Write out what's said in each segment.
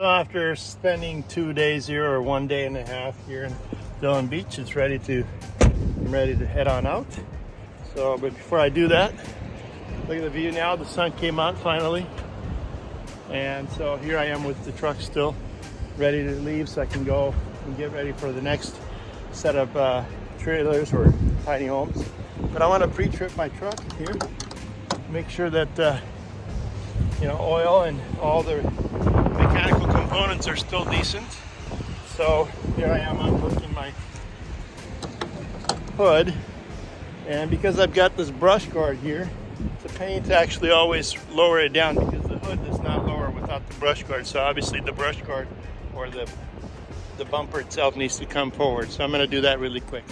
So after spending 2 days here, or 1 day and a half here in Dillon Beach, I'm ready to head on out. So, but before I do that, look at the view now. The sun came out finally, and so here I am with the truck still ready to leave, so I can go and get ready for the next set of trailers or tiny homes. But I want to pre-trip my truck here, make sure that oil and all the mechanical components are still decent. So here I am unhooking my hood, and because I've got this brush guard here, it's a pain to actually always lower it down because the hood does not lower without the brush guard. So obviously the brush guard or the bumper itself needs to come forward. So I'm going to do that really quick.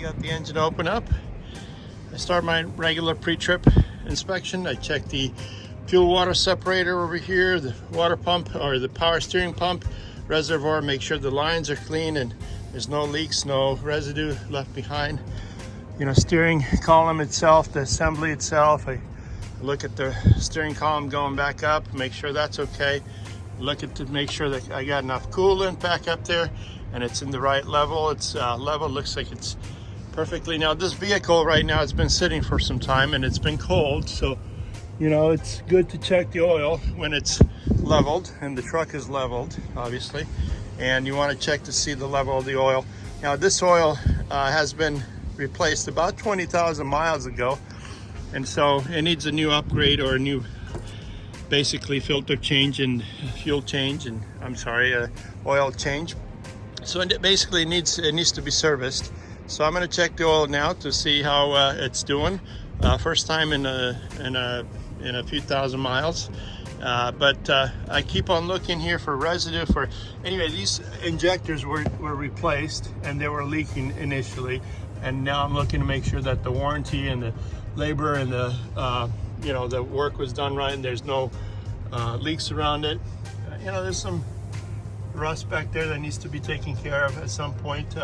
Got the engine open up. I start my regular pre-trip inspection. I check the fuel water separator over here, the water pump or the power steering pump reservoir, make sure the lines are clean and there's no leaks, no residue left behind. Steering column itself, the assembly itself, I look at the steering column going back up, make sure that's okay. Look at to make sure that I got enough coolant back up there and it's in the right level. It's level, looks like it's perfectly. Now this vehicle right now, it's been sitting for some time and it's been cold, so it's good to check the oil when it's leveled, and the truck is leveled obviously, and you want to check to see the level of the oil. Now this oil has been replaced about 20,000 miles ago, and so it needs a new upgrade or a new basically filter change and fuel change, and oil change. So it basically needs to be serviced. So I'm going to check the oil now to see how it's doing. First time in a few thousand miles, but I keep on looking here for residue. Anyway, these injectors were replaced and they were leaking initially, and now I'm looking to make sure that the warranty and the labor and the work was done right and there's no leaks around it. There's some rust back there that needs to be taken care of at some point.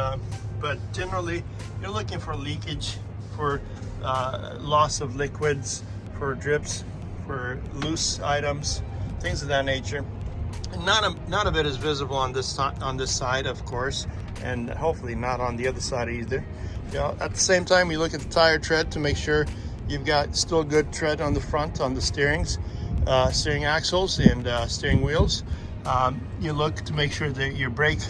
But generally, you're looking for leakage, for loss of liquids, for drips, for loose items, things of that nature. And none of it is visible on this side, of course, and hopefully not on the other side either. At the same time, you look at the tire tread to make sure you've got still good tread on the front, on the steering axles and steering wheels. You look to make sure that your brake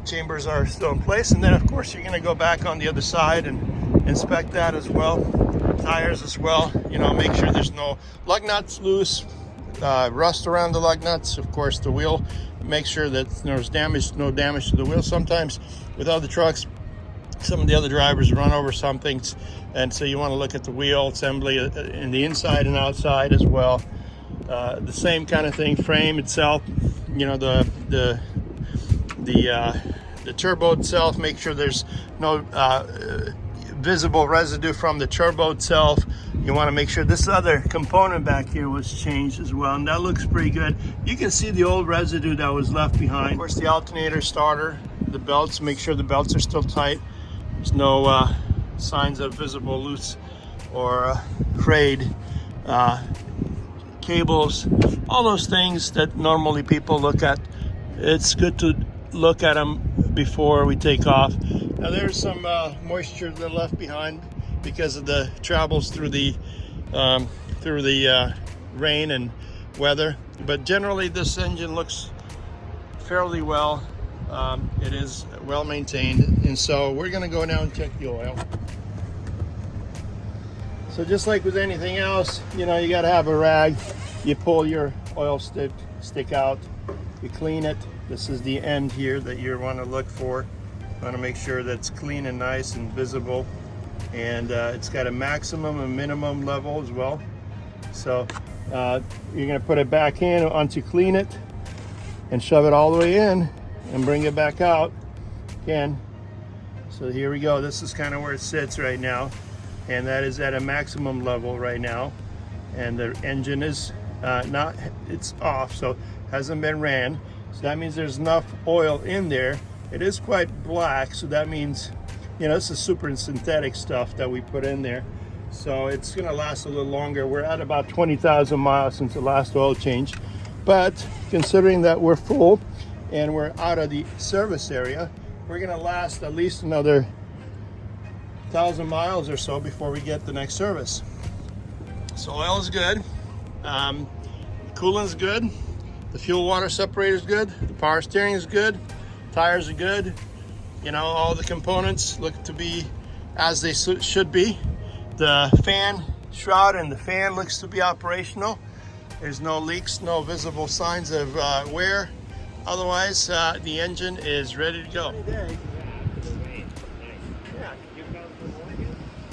chambers are still in place, and then of course you're going to go back on the other side and inspect that as well, tires as well. Make sure there's no lug nuts loose, rust around the lug nuts. Of course the wheel, make sure that there's no damage to the wheel. Sometimes with other trucks, some of the other drivers run over some things, and so you want to look at the wheel assembly in the inside and outside as well. The same kind of thing, frame itself, the turbo itself, make sure there's no visible residue from the turbo itself. You want to make sure this other component back here was changed as well, and that looks pretty good. You can see the old residue that was left behind. Of course, the alternator, starter, the belts, make sure the belts are still tight. There's no signs of visible loose or frayed cables, all those things that normally people look at. It's good to look at them before we take off. Now there's some moisture that left behind because of the travels through the rain and weather, but generally this engine looks fairly well. It is well maintained, and so we're going to go now and check the oil. So just like with anything else, you got to have a rag. You pull your oil stick out, you clean it. This is the end here that you want to look for. You want to make sure that it's clean and nice and visible, and it's got a maximum and minimum level as well. So You're going to put it back in once you clean it and shove it all the way in and bring it back out again. So here we go. This is kind of where it sits right now, and that is at a maximum level right now, and the engine is it's off, so hasn't been ran. So that means there's enough oil in there. It is quite black, so that means, you know, this is super synthetic stuff that we put in there, so it's gonna last a little longer. We're at about 20,000 miles since the last oil change, but considering that we're full and we're out of the service area, we're gonna last at least another 1,000 miles or so before we get the next service. So oil is good, coolant's good, the fuel water separator is good, the power steering is good, tires are good. You know, all the components look to be as they should be. The fan shroud and the fan looks to be operational. There's no leaks, no visible signs of wear. Otherwise, the engine is ready to go.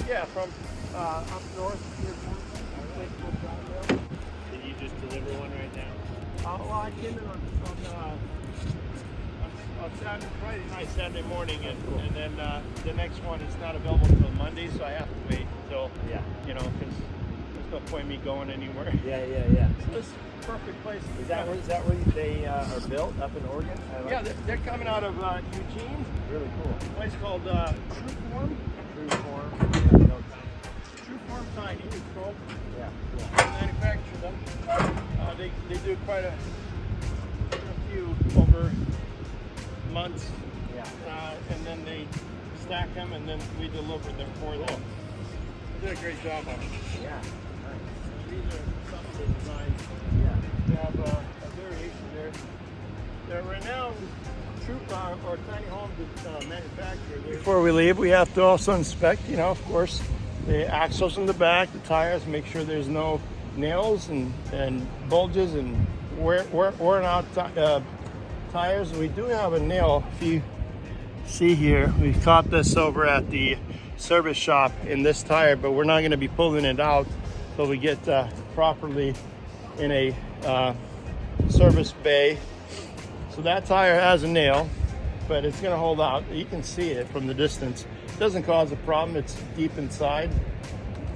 Yeah, from up north. Did you just deliver one right now? Well, I came in on Friday night, Saturday morning, and then the next one is not available until Monday, so I have to wait until, you know, because there's no point in me going anywhere. Yeah. So this is a perfect place. Is that where they are built, up in Oregon? Yeah, they're coming out of Eugene. Really cool. A place called True Form. True Form Tiny, it's called. Yeah. They manufacture them. They do quite a few over months. Yeah. And then they stack them, and then we deliver them for them. They did a great job on it. Yeah. Nice. These are some of the designs. Yeah. They have a variation there. They're renowned or tiny home manufacturer. Before we leave, we have to also inspect, you know, of course, the axles in the back, the tires, make sure there's no nails and bulges and worn out tires. We do have a nail. If you see here, we caught this over at the service shop in this tire, but we're not going to be pulling it out till we get properly in a service bay. So that tire has a nail, but it's going to hold out. You can see it from the distance. It doesn't cause a problem. It's deep inside.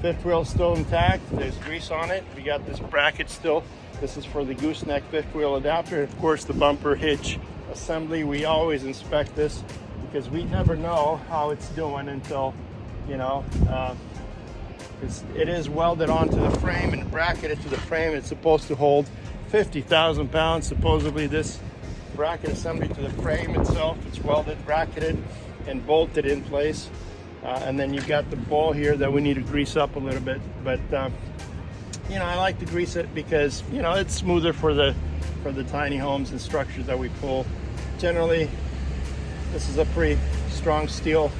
Fifth wheel still intact. There's grease on it. We got this bracket still. This is for the gooseneck fifth wheel adapter. And of course, the bumper hitch assembly. We always inspect this because we never know how it's doing until, you know, it is welded onto the frame and bracketed to the frame. It's supposed to hold 50,000 pounds. Supposedly this bracket assembly to the frame itself. It's welded, bracketed, and bolted in place. And then you've got the ball here that we need to grease up a little bit. But you know, I like to grease it because, you know, it's smoother for the tiny homes and structures that we pull. Generally, this is a pretty strong steel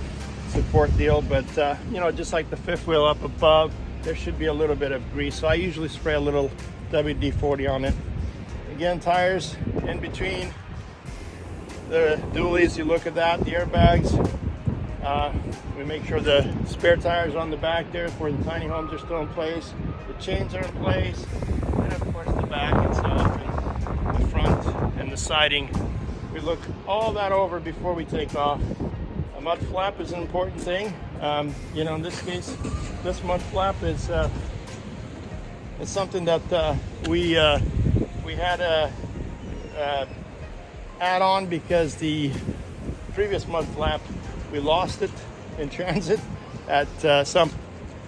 support deal, but you know, just like the fifth wheel up above, there should be a little bit of grease. So I usually spray a little WD-40 on it. Again, tires in between the dualies, you look at that, the airbags. We make sure the spare tires are on the back there where the tiny homes are still in place. The chains are in place, and of course the back itself, and the front and the siding. We look all that over before we take off. A mud flap is an important thing. You know, in this case, this mud flap is it's something that we had a add on because the previous mud flap, we lost it in transit at some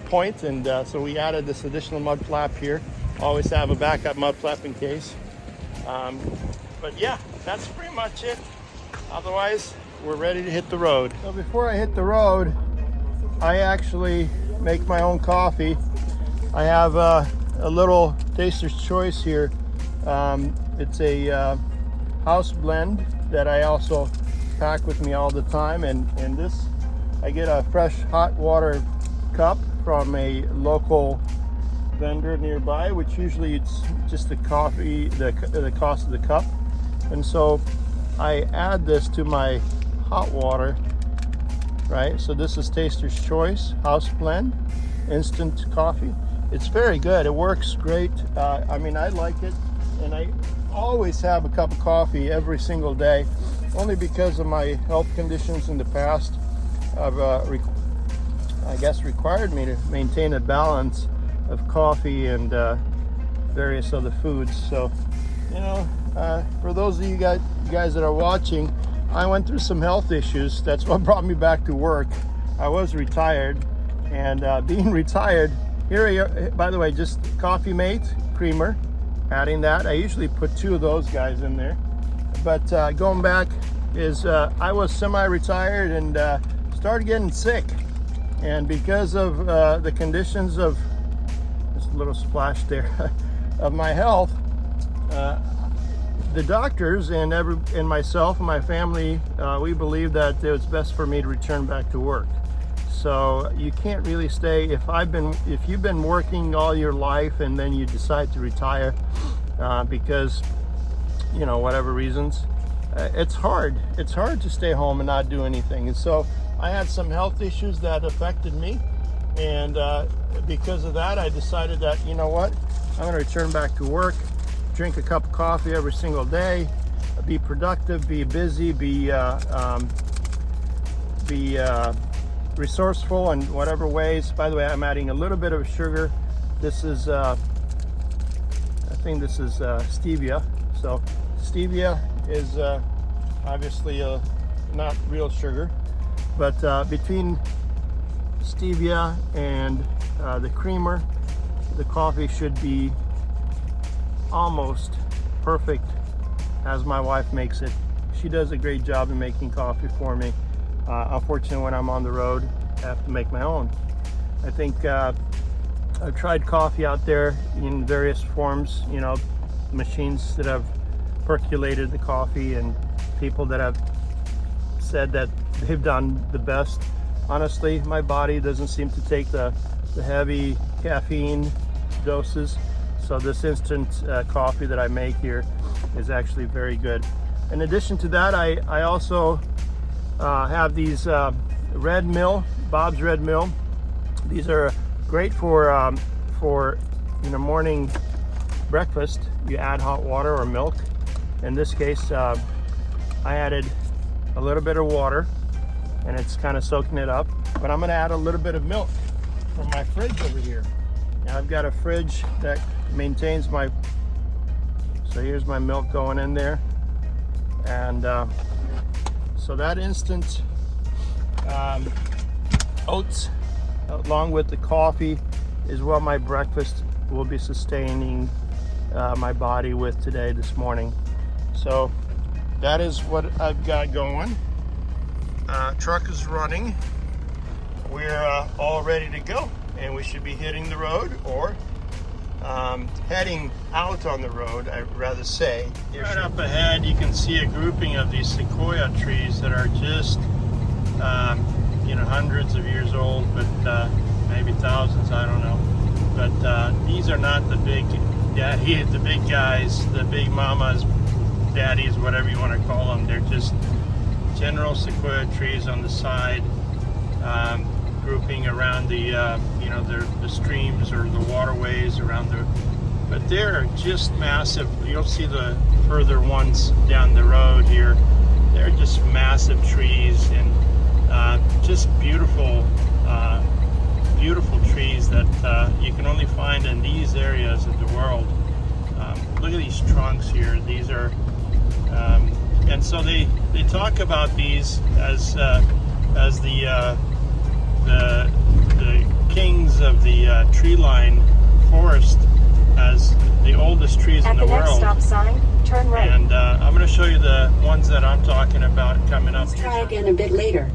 point, and so we added this additional mud flap here. Always have a backup mud flap in case. But yeah, that's pretty much it. Otherwise, we're ready to hit the road. So before I hit the road, I actually make my own coffee. I have a little Taster's Choice here. It's a house blend that I also pack with me all the time, and this, I get a fresh hot water cup from a local vendor nearby, which usually it's just the coffee, the cost of the cup. And so I add this to my hot water, right? So this is Taster's Choice House Blend Instant Coffee. it's very good. It works great. I mean, I like it, and I always have a cup of coffee every single day, only because of my health conditions in the past have, I guess, required me to maintain a balance of coffee and various other foods. So, you know, for those of you guys that are watching, I went through some health issues. That's what brought me back to work. I was retired, and being retired, here, by the way, just Coffee Mate creamer, adding that. I usually put 2 of those guys in there. But going back is I was semi-retired and started getting sick. And because of the conditions of, just a little splash there, of my health, the doctors and myself and my family, we believed that it was best for me to return back to work. So you can't really stay, if you've been working all your life and then you decide to retire because, you know, whatever reasons, it's hard to stay home and not do anything. And so I had some health issues that affected me, and because of that, I decided that, you know what, I'm going to return back to work, drink a cup of coffee every single day, be productive, be busy, be resourceful in whatever ways. By the way, I'm adding a little bit of sugar. This is I think this is stevia. So stevia is obviously not real sugar, but between stevia and the creamer, the coffee should be almost perfect as my wife makes it. She does a great job in making coffee for me. Unfortunately, when I'm on the road, I have to make my own. I think I've tried coffee out there in various forms, you know, machines that have percolated the coffee and people that have said that they've done the best. Honestly, my body doesn't seem to take the heavy caffeine doses. So this instant coffee that I make here is actually very good. In addition to that, I also have these Red Mill, Bob's Red Mill. These are great for you know, morning breakfast. You add hot water or milk. In this case, I added a little bit of water, and it's kind of soaking it up. But I'm going to add a little bit of milk from my fridge over here. Now I've got a fridge that maintains my. So here's my milk going in there, and so that instant oats along with the coffee is what my breakfast will be sustaining my body with today, this morning. So that is what I've got going. Truck is running. We're all ready to go, and we should be hitting the road or heading out on the road, I'd rather say. Right up ahead, you can see a grouping of these sequoia trees that are just, you know, hundreds of years old, but maybe thousands, I don't know. But these are not the big daddy, the big guys, the big mamas, daddies, whatever you want to call them. They're just general sequoia trees on the side, grouping around the, you know, the streams or the waterways around the, but they're just massive. You'll see the further ones down the road here. They're just massive trees, and just beautiful, beautiful trees that you can only find in these areas of the world. Look at these trunks here. These are, and so they talk about these as the kings of the tree line forest, as the oldest trees in the world. At the next stop sign, turn right. And I'm going to show you the ones that I'm talking about coming up. Let's try again a bit later.